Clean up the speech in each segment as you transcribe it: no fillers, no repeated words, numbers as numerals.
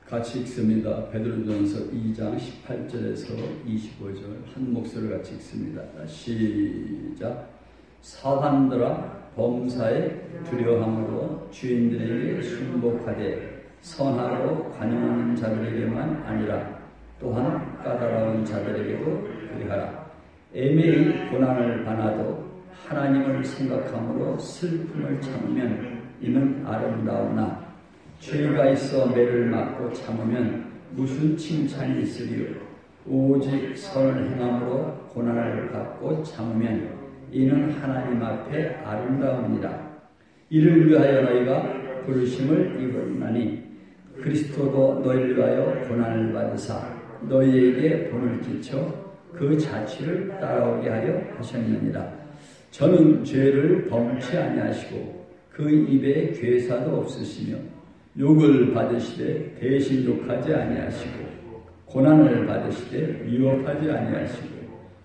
같이 읽습니다. 베드로전서 2장 18절에서 25절 한 목소리로 같이 읽습니다. 시작. 사관들아 범사에 두려함으로 주인들에게 순복하되 선하고 관용 있는 자들에게만 아니라 또한 까다로운 자들에게도 그리하라. 애매히 고난을 받아도 하나님을 생각함으로 슬픔을 참으면 이는 아름다우나 죄가 있어 매를 맞고 참으면 무슨 칭찬이 있으리요. 오직 선을 행함으로 고난을 받고 참으면 이는 하나님 앞에 아름다웁니다. 이를 위하여 너희가 부르심을 입었나니 그리스도도 너희를 위하여 고난을 받으사 너희에게 본을 끼쳐 그 자취를 따라오게 하려 하셨느니라. 저는 죄를 범치 아니하시고 그 입에 괴사도 없으시며 욕을 받으시되 대신 욕하지 아니하시고 고난을 받으시되 위협하지 아니하시고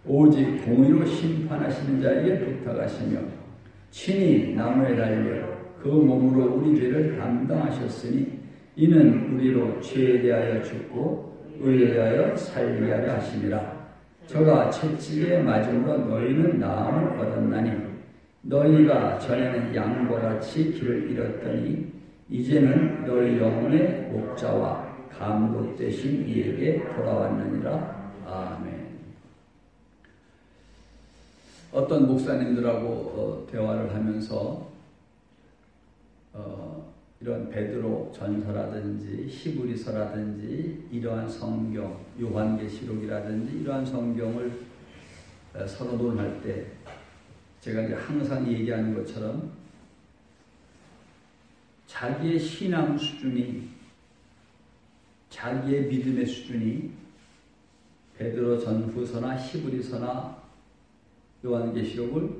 오직 공의로 심판하시는 자에게 부탁하시며 친히 나무에 달려 그 몸으로 우리 죄를 담당하셨으니 이는 우리로 죄에 대하여 죽고 의에 대하여 살게 하려 하심이라. 저가 채찍에 맞음으로 너희는 나음을 얻었나니 너희가 전에는 양과 같이 길을 잃었더니 이제는 너희 영혼의 목자와 감독 되신 이에게 돌아왔느니라. 아멘. 어떤 목사님들하고 대화를 하면서 이런 베드로 전서라든지 히브리서라든지 이러한 성경, 요한계시록이라든지 이러한 성경을 서로 논할 때 제가 이제 항상 얘기하는 것처럼 자기의 신앙 수준이, 자기의 믿음의 수준이 베드로 전후서나 히브리서나 요한계시록을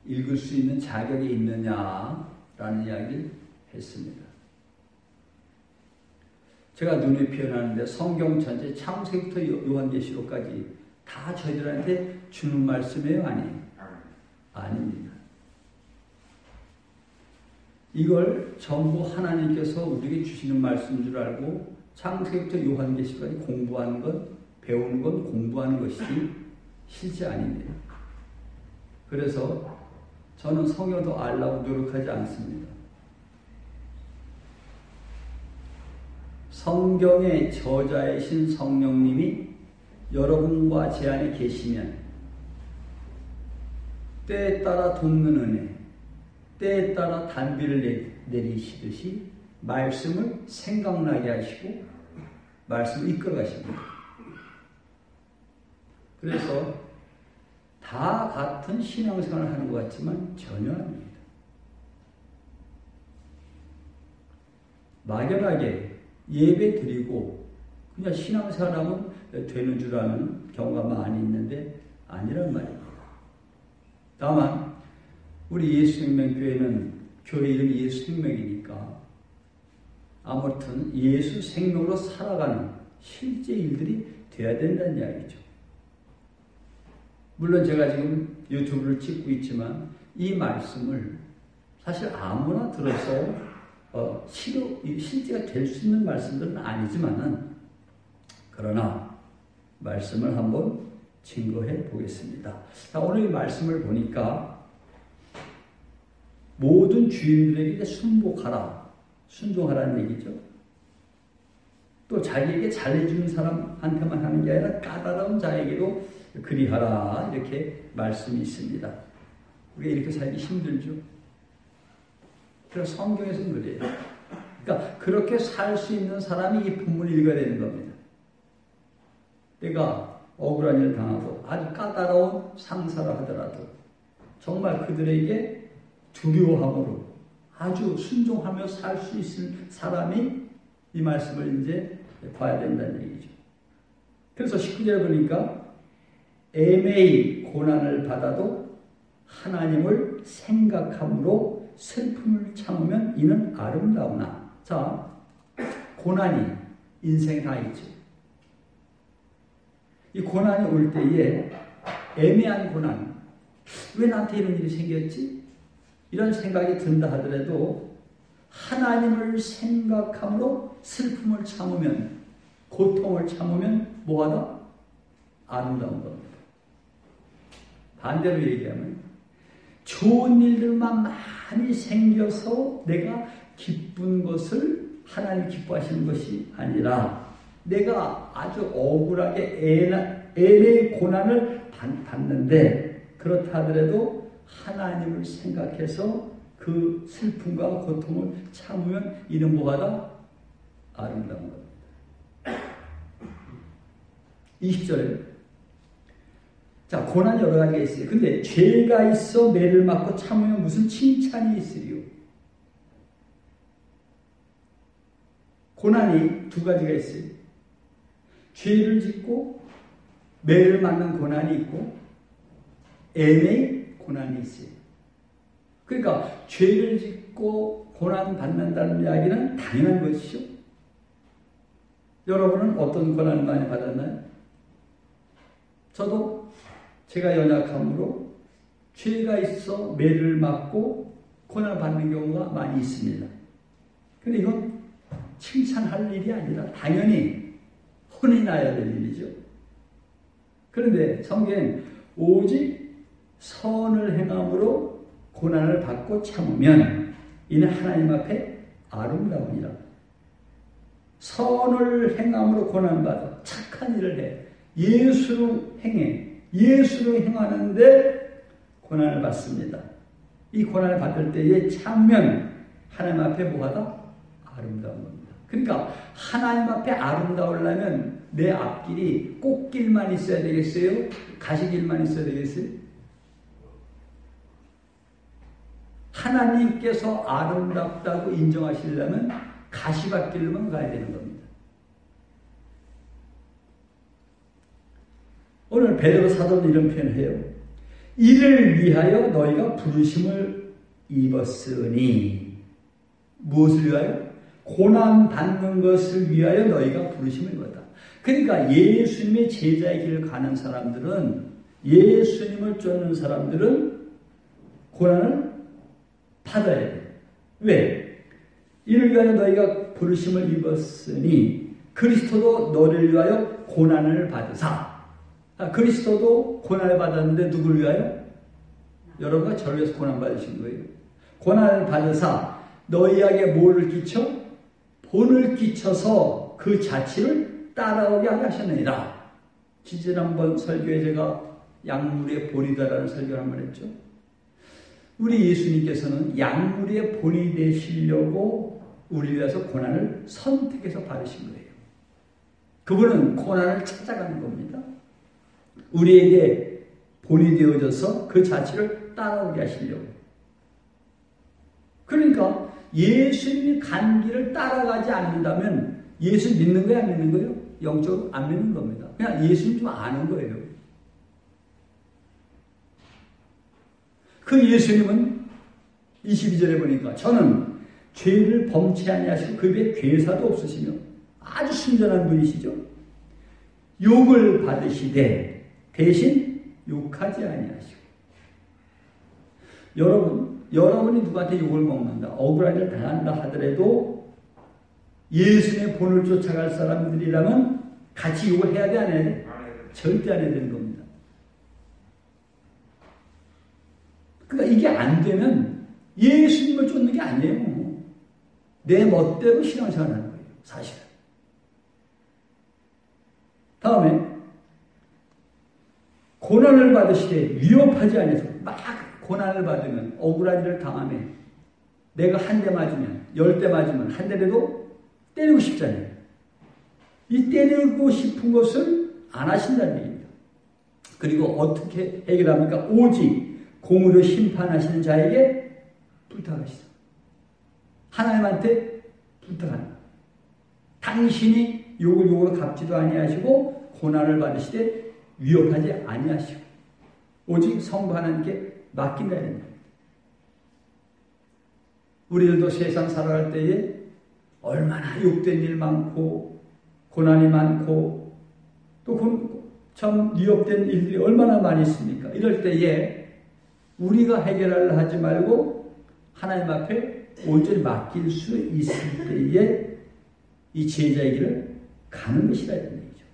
읽을 수 있는 자격이 있느냐라는 이야기를 했습니다. 제가 눈에 피어나는데 성경 전체 창세기부터 요한계시록까지 다 저희들한테 주는 말씀이에요? 아니에요? 아닙니다. 이걸 전부 하나님께서 우리에게 주시는 말씀인 줄 알고 창세기부터 요한계시록까지 공부하는 것, 배우는 것, 공부하는 것이 실제 아닙니다. 그래서 저는 성경을 더 알려고 노력하지 않습니다. 성경의 저자이신 성령님이 여러분과 제 안에 계시면 때에 따라 돕는 은혜, 때에 따라 단비를 내리시듯이 말씀을 생각나게 하시고 말씀을 이끌어 가십니다. 그래서 다 같은 신앙생활을 하는 것 같지만 전혀 아닙니다. 막연하게 예배 드리고 그냥 신앙생활하면 되는 줄 아는 경우가 많이 있는데 아니란 말입니다. 다만 우리 예수생명교회는 교회 이름이 예수생명이니까 아무튼 예수 생명으로 살아가는 실제 일들이 돼야 된다는 이야기죠. 물론 제가 지금 유튜브를 찍고 있지만 이 말씀을 사실 아무나 들어서 실제가 될 수 있는 말씀들은 아니지만은 그러나 말씀을 한번 증거해 보겠습니다. 자, 오늘 이 말씀을 보니까 모든 주인들에게 순복하라, 순종하라는 얘기죠. 또 자기에게 잘해주는 사람한테만 하는 게 아니라 까다로운 자에게도 그리하라 이렇게 말씀이 있습니다. 우리가 이렇게 살기 힘들죠. 그래서 성경에서는 그래요. 그러니까 그렇게 살 수 있는 사람이 이 본문을 읽어야 되는 겁니다. 내가 억울한 일을 당하고 아주 까다로운 상사를 하더라도 정말 그들에게 두려워함으로 아주 순종하며 살 수 있을 사람이 이 말씀을 이제 봐야 된다는 얘기죠. 그래서 19절에 보니까 애매히 고난을 받아도 하나님을 생각함으로 슬픔을 참으면 이는 아름다우나. 자, 고난이 인생에 다 있죠. 이 고난이 올 때에 애매한 고난, 왜 나한테 이런 일이 생겼지? 이런 생각이 든다 하더라도 하나님을 생각함으로 슬픔을 참으면, 고통을 참으면 뭐하다? 아름다운 겁니다. 반대로 얘기하면 좋은 일들만 많이 생겨서 내가 기쁜 것을 하나님 기뻐하시는 것이 아니라 내가 아주 억울하게 애의 고난을 받는데 그렇다 하더라도 하나님을 생각해서 그 슬픔과 고통을 참으면 이는 뭐하다? 아름다운 겁니다. 20절에 자, 고난이 여러 가지가 있어요. 근데 죄가 있어 매를 맞고 참으면 무슨 칭찬이 있으리요? 고난이 두 가지가 있어요. 죄를 짓고 매를 맞는 고난이 있고 애매의 고난이 있어요. 그러니까 죄를 짓고 고난 받는다는 이야기는 당연한 것이죠. 여러분은 어떤 고난을 많이 받았나요? 저도 제가 연약함으로 죄가 있어 매를 맞고 고난을 받는 경우가 많이 있습니다. 근데 이건 칭찬할 일이 아니라 당연히 혼이 나야 될 일이죠. 그런데 성경은 오직 선을 행함으로 고난을 받고 참으면 이는 하나님 앞에 아름다우니라. 선을 행함으로 고난을 받아 착한 일을 해 예수로 행해 예수로 행하는데 고난을 받습니다. 이 고난을 받을 때에 참으면 하나님 앞에 뭐하다? 아름다운 겁니다. 그러니까 하나님 앞에 아름다우려면 내 앞길이 꽃길만 있어야 되겠어요? 가시길만 있어야 되겠어요? 하나님께서 아름답다고 인정하시려면 가시밭길로만 가야 되는 겁니다. 오늘 베드로 사도는 이런 표현을 해요. 이를 위하여 너희가 부르심을 입었으니 무엇을 위하여? 고난 받는 것을 위하여 너희가 부르심을 입었다. 그러니까 예수님의 제자의 길을 가는 사람들은 예수님을 쫓는 사람들은 고난을 받아야 돼요. 왜? 이를 위하여 너희가 부르심을 입었으니 그리스도도 너를 위하여 고난을 받으사. 그리스도도 고난을 받았는데 누구를 위하여? 여러분과 저를 위해서 고난 받으신 거예요. 고난을 받으사 너희에게 뭐를 끼쳐? 본을 끼쳐서 그 자취를 따라오게 하셨느니라. 지난번 설교에 제가 약물의 본이다라는 설교를 한번 했죠. 우리 예수님께서는 약물의 본이 되시려고 우리 위해서 고난을 선택해서 받으신 거예요. 그분은 고난을 찾아가는 겁니다. 우리에게 본이 되어져서 그 자취를 따라오게 하시려고. 그러니까 예수님이 간 길을 따라가지 않는다면 예수 믿는 거야, 안 믿는 거예요? 영적으로 안 믿는 겁니다. 그냥 예수님 좀 아는 거예요. 그 예수님은 22절에 보니까 저는 죄를 범치 아니하시고 그 입에 괴사도 없으시며 아주 순전한 분이시죠. 욕을 받으시되 대신 욕하지 아니하시고. 여러분이 누구한테 욕을 먹는다, 억울한 일을 당한다 하더라도 예수님의 본을 쫓아갈 사람들이라면 같이 욕을 해야 돼, 안 해야 돼? 절대 안 해야 되는 겁니다. 그러니까 이게 안 되면 예수님을 쫓는 게 아니에요. 내 멋대로 신앙생활 하는 거예요, 사실은. 다음에 고난을 받으시되 위협하지 아니해서 막 고난을 받으면 억울한 일을 당하면 내가 한 대 맞으면 10대 맞으면 한 대라도 때리고 싶잖아요. 이 때리고 싶은 것을 안 하신다는 얘기입니다. 그리고 어떻게 해결합니까? 오직 공의로 심판하시는 자에게 부탁하시다. 하나님한테 부탁하는 거예요. 당신이 욕으로 갚지도 아니하시고 고난을 받으시되 위협하지 아니하시고 오직 성부 하나님께 맡긴다 됩니다. 우리들도 세상 살아갈 때에 얼마나 욕된 일 많고 고난이 많고 또 참 위협된 일들이 얼마나 많이 있습니까? 이럴 때에 우리가 해결하려 하지 말고 하나님 앞에 온전히 맡길 수 있을 때에 이 제자의 길을 가는 것이라는 얘기죠.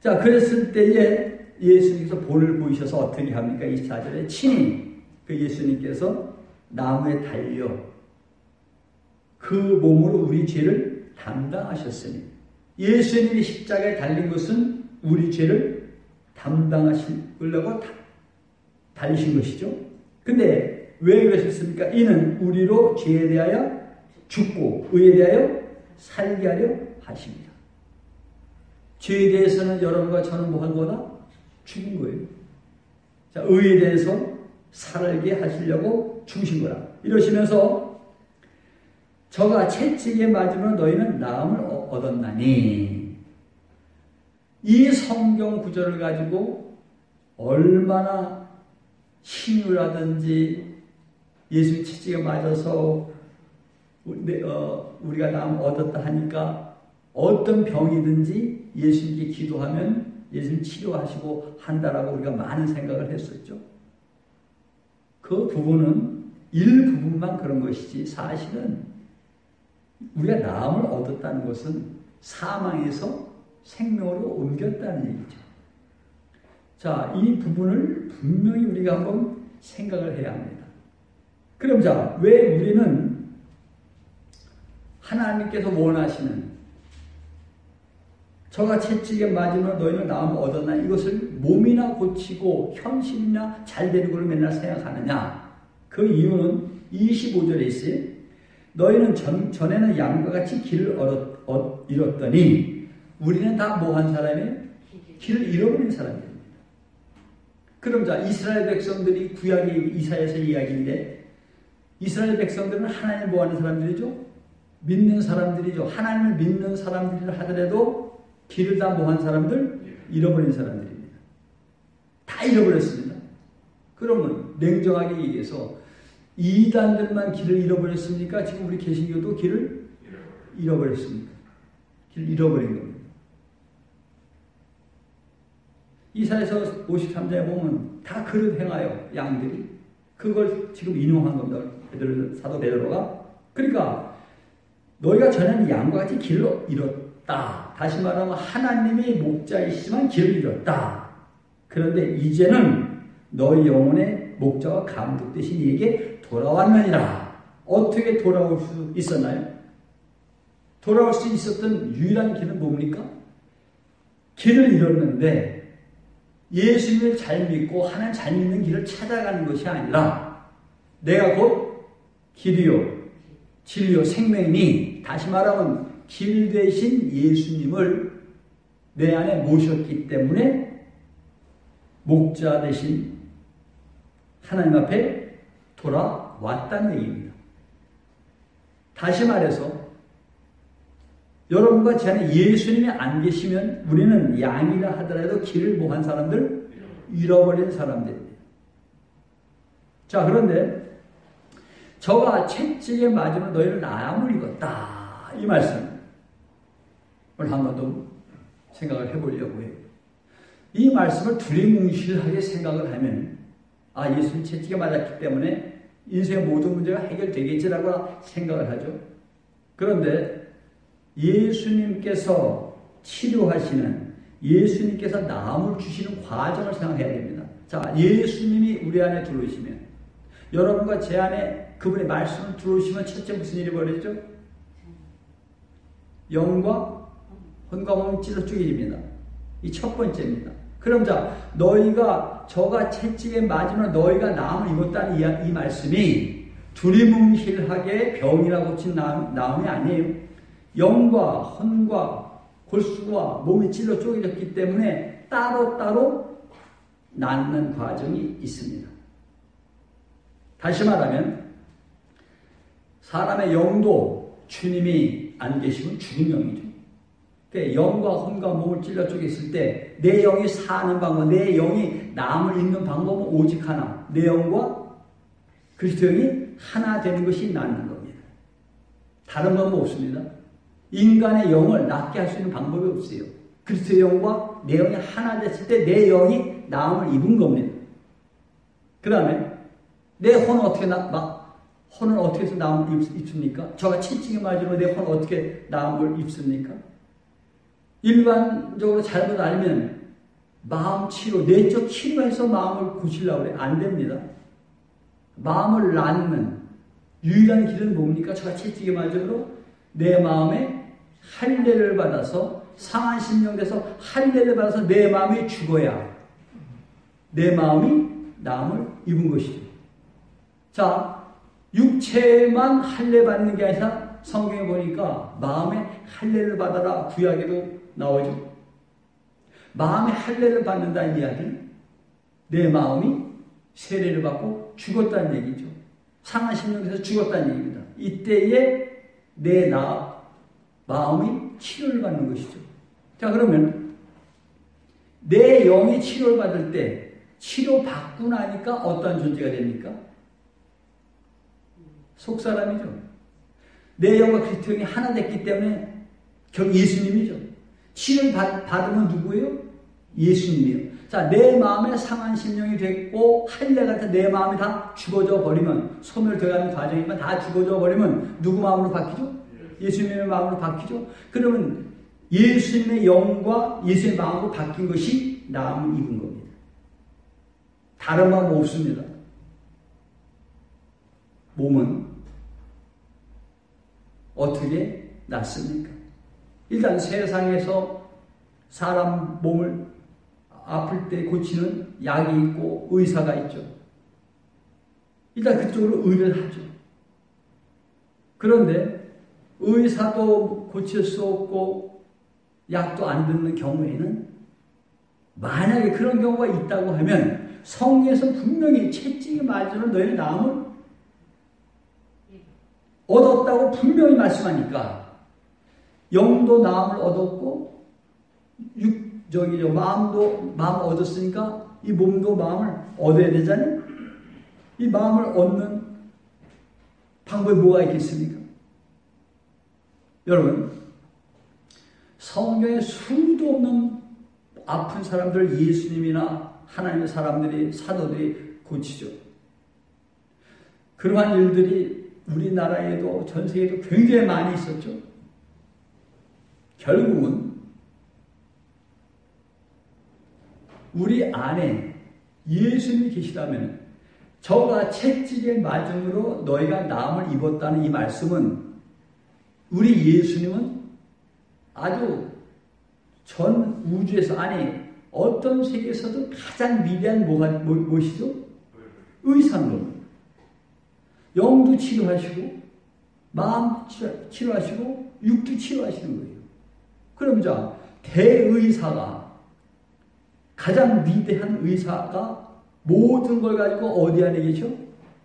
자, 그랬을 때에 예수님께서 본을 보이셔서 어떻게 합니까? 24절에 친히 그 예수님께서 나무에 달려 그 몸으로 우리 죄를 담당하셨으니, 예수님이 십자가에 달린 것은 우리 죄를 담당하시려고 달리신 것이죠. 근데 왜 그러셨습니까? 이는 우리로 죄에 대하여 죽고 의에 대하여 살게 하려 하십니다. 죄에 대해서는 여러분과 저는 뭐 한 거다? 죽은 거예요. 자, 의에 대해서 살게 하시려고 죽으신 거라. 이러시면서 저가 채찍에 맞으면 너희는 나음을 얻었나니, 이 성경 구절을 가지고 얼마나 신유라든지 예수님 채찍에 맞아서 우리가 나음 얻었다 하니까 어떤 병이든지 예수님께 기도하면 예수님 치료하시고 한다라고 우리가 많은 생각을 했었죠. 그 부분은 일부분만 그런 것이지, 사실은 우리가 나음을 얻었다는 것은 사망에서 생명으로 옮겼다는 얘기죠. 자, 이 부분을 분명히 우리가 한번 생각을 해야 합니다. 그럼 자, 왜 우리는 하나님께서 원하시는 저가 채찍에 맞으면 너희는 나음을 얻었나, 이것을 몸이나 고치고 현실이나 잘 되는 걸로 맨날 생각하느냐? 그 이유는 25절에 있어요. 너희는 전에는 양과 같이 길을 잃었더니, 우리는 다 뭐한 사람이에요? 길을 잃어버린 사람입니다. 그럼 자, 이스라엘 백성들이 구약의 이사야서 이야기인데, 이스라엘 백성들은 하나님을 뭐하는 사람들이죠? 믿는 사람들이죠. 하나님을 믿는 사람들이라 하더라도 길을 다 뭐한 사람들? 잃어버린 사람들입니다. 다 잃어버렸습니다. 그러면 냉정하게 얘기해서 이단들만 길을 잃어버렸습니까? 지금 우리 개신교도 길을 잃어버렸습니까? 길을 잃어버린 겁니다. 이사야서 53장에 보면 다 그릇 행하여 양들이 그걸 지금 인용한 겁니다. 사도 베드로가. 그러니까 너희가 전에는 양과 같이 길을 잃었다. 다시 말하면 하나님이 목자이시지만 길을 잃었다. 그런데 이제는 너희 영혼의 목자와 감독 되신 이에게 돌아왔느니라. 어떻게 돌아올 수 있었나요? 돌아올 수 있었던 유일한 길은 뭡니까? 길을 잃었는데 예수님을 잘 믿고 하나님 잘 믿는 길을 찾아가는 것이 아니라, 내가 곧 길이요 진리요 생명이니, 다시 말하면 길 대신 예수님을 내 안에 모셨기 때문에 목자 대신 하나님 앞에 돌아왔다는 얘기입니다. 다시 말해서 여러분과 제 안에 예수님이 안 계시면 우리는 양이라 하더라도 길을 뭐한 사람들? 잃어버린 사람들입니다. 자, 그런데 저가 채찍에 맞으면 너희는 나음을 입었다. 이 말씀을 한 번 더 생각을 해보려고 해요. 이 말씀을 두리뭉실하게 생각을 하면, 아, 예수님 채찍에 맞았기 때문에 인생의 모든 문제가 해결되겠지라고 생각을 하죠. 그런데 예수님께서 치료하시는, 예수님께서 나음을 주시는 과정을 생각해야 됩니다. 자, 예수님이 우리 안에 들어오시면, 여러분과 제 안에 그분의 말씀을 들어오시면 첫째 무슨 일이 벌어지죠? 영과 혼과 몸이 찔러 쪼개집니다. 이 첫 번째입니다. 그럼 자, 너희가 저가 채찍에 맞으면 너희가 나음을 입었다는 이 말씀이 두리뭉실하게 병이라 고친 나음이 아니에요. 영과 혼과 골수와 몸이 찔러 쪼개졌기 때문에 따로따로 낫는 과정이 있습니다. 다시 말하면 사람의 영도 주님이 안 계시면 죽은 영이죠. 그러니까 영과 혼과 몸을 찔러 쪼갰을 때 내 영이 사는 방법, 내 영이 남을 잇는 방법은 오직 하나, 내 영과 그리스도 영이 하나 되는 것이 낫는 겁니다. 다른 방법 없습니다. 인간의 영을 낫게 할 수 있는 방법이 없어요. 그리스도의 영과 내 영이 하나 됐을 때 내 영이 나음을 입은 겁니다. 그 다음에 내 혼은 어떻게 혼은 어떻게 해서 나음을 입습니까? 저가 채찍에 맞으면 내 혼은 어떻게 나음을 입습니까? 일반적으로 잘못 알면 마음 치료, 내적 치료해서 마음을 고치려고 그래. 안 됩니다. 마음을 낳는 유일한 길은 뭡니까? 저가 채찍에 맞음으로 내 마음에 할례를 받아서 상한 심령돼서 할례를 받아서 내 마음이 죽어야 내 마음이 나음을 입은 것이죠. 자, 육체만 할례 받는 게 아니라 성경에 보니까 마음에 할례를 받아라 구약에도 나오죠. 마음에 할례를 받는다는 이야기는 내 마음이 세례를 받고 죽었다는 얘기죠. 상한 심령에서 죽었다는 얘기입니다. 이때에 내 마음이 치료를 받는 것이죠. 자, 그러면 내 영이 치료를 받을 때 치료받고 나니까 어떤 존재가 됩니까? 속사람이죠. 내 영과 그리스도 영이 하나 됐기 때문에 결국 예수님이죠. 치료를 받으면 누구예요? 예수님이에요. 자, 내 마음에 상한 심령이 됐고 할례 같은 내 마음이 다 죽어져 버리면 소멸되어가는 과정이면 다 죽어져 버리면 누구 마음으로 바뀌죠? 예수님의 마음으로 바뀌죠. 그러면 예수님의 영과 예수님의 마음으로 바뀐 것이 나음을 입은 겁니다. 다른 마음 없습니다. 몸은 어떻게 낫습니까? 일단 세상에서 사람 몸을 아플 때 고치는 약이 있고 의사가 있죠. 일단 그쪽으로 의뢰를 하죠. 그런데 의사도 고칠 수 없고 약도 안 듣는 경우에는 만약에 그런 경우가 있다고 하면 성경에서 분명히 채찍에 맞으면 너희는 나음을 얻었다고 분명히 말씀하니까 영도 나음을 얻었고 마음도 마음을 얻었으니까 이 몸도 마음을 얻어야 되잖아요. 이 마음을 얻는 방법이 뭐가 있겠습니까? 여러분, 성경에 수도 없는 아픈 사람들 예수님이나 하나님의 사람들이 사도들이 고치죠. 그러한 일들이 우리나라에도 전 세계에도 굉장히 많이 있었죠. 결국은 우리 안에 예수님이 계시다면 저가 채찍에 맞음으로 너희가 나음을 입었다는 이 말씀은 우리 예수님은 아주 전 우주에서 아니 어떤 세계에서도 가장 위대한 무엇이죠? 의사인 겁니다. 영도 치료하시고 마음 치료하시고 육도 치료하시는 거예요. 그럼 자 대의사가 가장 위대한 의사가 모든 걸 가지고 어디 안에 계셔?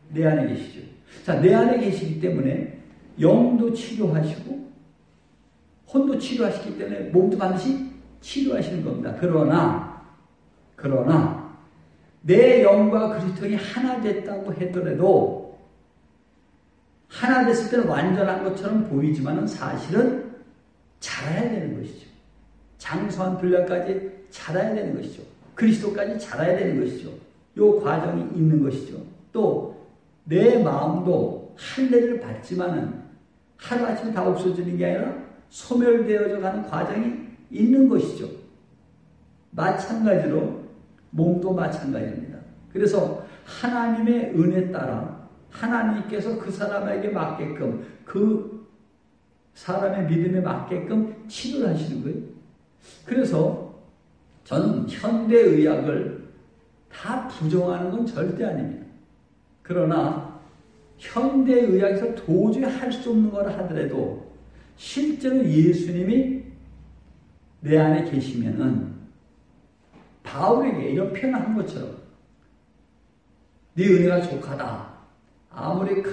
내 안에 계시죠. 자, 내 안에 계시기 때문에 영도 치료하시고 혼도 치료하시기 때문에 몸도 반드시 치료하시는 겁니다. 그러나 내 영과 그리스도인이 하나 됐다고 하더라도 하나 됐을 때는 완전한 것처럼 보이지만 사실은 자라야 되는 것이죠. 장성한 분량까지 자라야 되는 것이죠. 그리스도까지 자라야 되는 것이죠. 이 과정이 있는 것이죠. 또 내 마음도 할례를 받지만은 하루아침에 다 없어지는 게 아니라 소멸되어져 가는 과정이 있는 것이죠. 마찬가지로 몸도 마찬가지입니다. 그래서 하나님의 은혜 따라 하나님께서 그 사람에게 맞게끔 그 사람의 믿음에 맞게끔 치료를 하시는 거예요. 그래서 저는 현대의학을 다 부정하는 건 절대 아닙니다. 그러나 현대의학에서 도저히 할 수 없는 걸 하더라도 실제로 예수님이 내 안에 계시면은 바울에게 이런 표현을 한 것처럼 네 은혜가 족하다. 아무리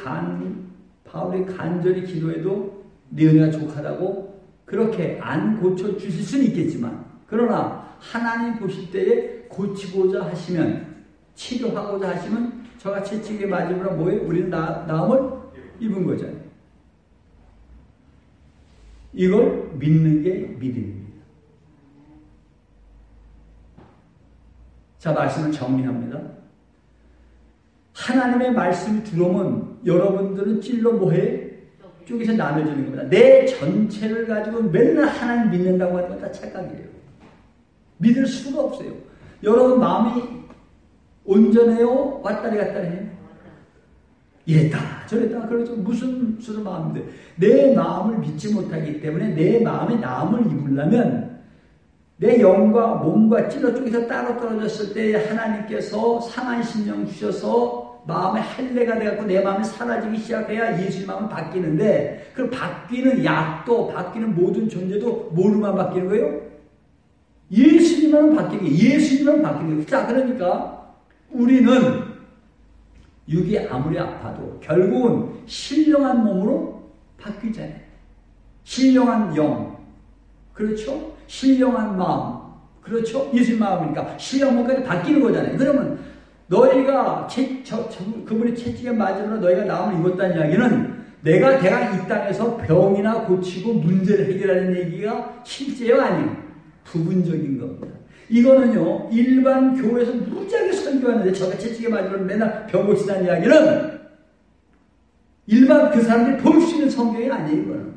바울이 간절히 기도해도 네 은혜가 족하다고 그렇게 안 고쳐주실 수는 있겠지만 그러나 하나님 보실 때에 고치고자 하시면 치료하고자 하시면 저가 채찍에 맞으므로 뭐예요? 우리는 나음을 입은 거잖아요. 이걸 믿는 게 믿음입니다. 자, 말씀을 정리합니다. 하나님의 말씀이 들어오면 여러분들은 찔러 뭐해? 쪼개서 나눠주는 겁니다. 내 전체를 가지고 맨날 하나님 믿는다고 하는 건 다 착각이에요. 믿을 수가 없어요. 여러분 마음이 온전해요? 왔다리 갔다리 해요? 이랬다 저랬다 그러죠. 무슨 마음인데 내 마음을 믿지 못하기 때문에 내 마음에 남을 입으려면 내 영과 몸과 찔러 쪼개서 따로 떨어졌을 때 하나님께서 상한 심령 주셔서 마음의 할례가 돼갖고 내 마음이 사라지기 시작해야 예수님 마음은 바뀌는데 그 바뀌는 약도 바뀌는 모든 존재도 뭐로만 바뀌는 거예요? 예수님만 바뀌는 거예요. 예수님만 바뀌는 거예요. 자, 그러니까 우리는 육이 아무리 아파도 결국은 신령한 몸으로 바뀌잖아요. 신령한 영, 그렇죠? 신령한 마음, 그렇죠? 예수님 마음이니까 신령한 몸까지 바뀌는 거잖아요. 그러면 너희가 그분이 채찍에 맞으므로 너희가 나음을 입었다는 이야기는 내가 이 땅에서 병이나 고치고 문제를 해결하는 얘기가 실제요? 아니에요? 부분적인 겁니다. 이거는요, 일반 교회에서 무지하게 설교하는데 저가 채찍에 맞으면 맨날 병 고친다는 이야기는 일반 그 사람들이 볼 수 있는 성경이 아니에요, 이거는.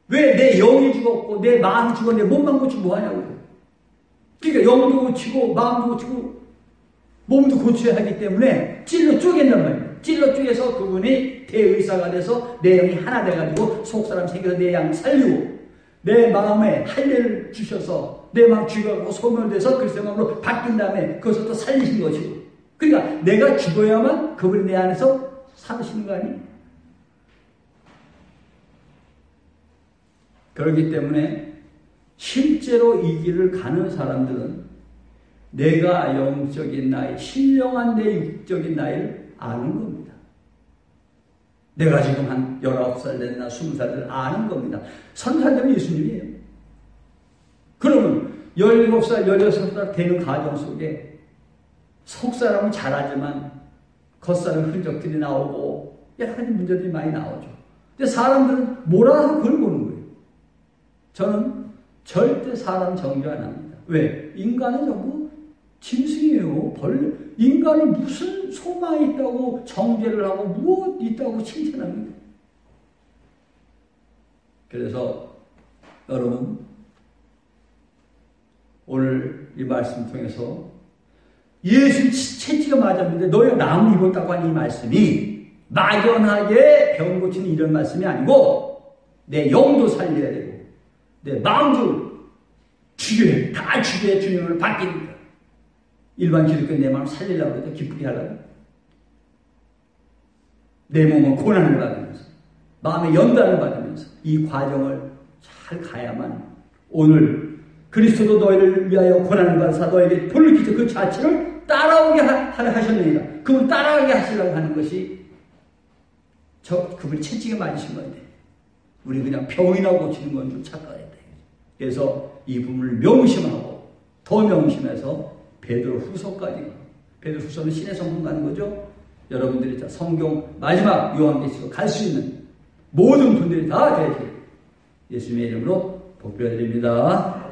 왜 내 영이 죽었고, 내 마음이 죽었는데 몸만 고치고 뭐 하냐고요. 그러니까 영도 고치고, 마음도 고치고, 몸도 고쳐야 하기 때문에 찔러 쪼갠단 말이에요. 찔러 쪼개서 그분이 대의사가 돼서 내 영이 하나 돼가지고 속사람 생겨서 내 양 살리고, 내 마음에 할례를 주셔서 내 마음 죽어가고 소멸돼서 그리스도의 마음으로 바뀐 다음에 그것을 또 살리신 것이고, 그러니까 내가 죽어야만 그분이 내 안에서 사시는 거 아니에요? 그렇기 때문에 실제로 이 길을 가는 사람들은 내가 영적인 나이, 신령한 내 육적인 나이를 아는 겁니다. 내가 지금 한 19살 됐나 20살 됐나 아는 겁니다. 30살 되면 예수님이에요. 그러면 17살, 16살 되는 가정 속에 속사람은 잘하지만 겉사람 흔적들이 나오고 여러 가지 문제들이 많이 나오죠. 근데 사람들은 뭐라도 그걸 보는 거예요. 저는 절대 사람 정죄 안 합니다. 왜? 인간은 전부 짐승이에요. 인간은 무슨 소망이 있다고 정죄를 하고 무엇 있다고 칭찬합니다. 그래서 여러분 오늘 이 말씀 통해서 예수 채찍에 맞았는데 너희가 나무 입었다고 하는 이 말씀이 막연하게 병 고치는 이런 말씀이 아니고 내 영도 살려야 되고 내 마음도 죽여야 돼. 다 죽여야 주님을 바뀌는 거야. 일반 기독교는 내 마음을 살리려고 해도 기쁘게 하려고 내 몸은 고난을 받으면서 마음의 연단을 받으면서 이 과정을 잘 가야만 오늘 그리스도도 너희를 위하여 고난을 받으사 너에게 돌리키죠. 그 자체를 따라오게 하셨느니라. 그분 따라오게 하시려고 하는 것이 그분이 채찍에 맞으신 건데 우리 그냥 병이나 고치는 건 좀 착각했다. 그래서 이 부분을 명심하고 더 명심해서 베드로후서까지 가고 베드로후서는 신의 성품 가는 거죠. 여러분들이 성경 마지막 요한계시록 갈 수 있는 모든 분들이 다 되지 예수님의 이름으로 복되어드립니다.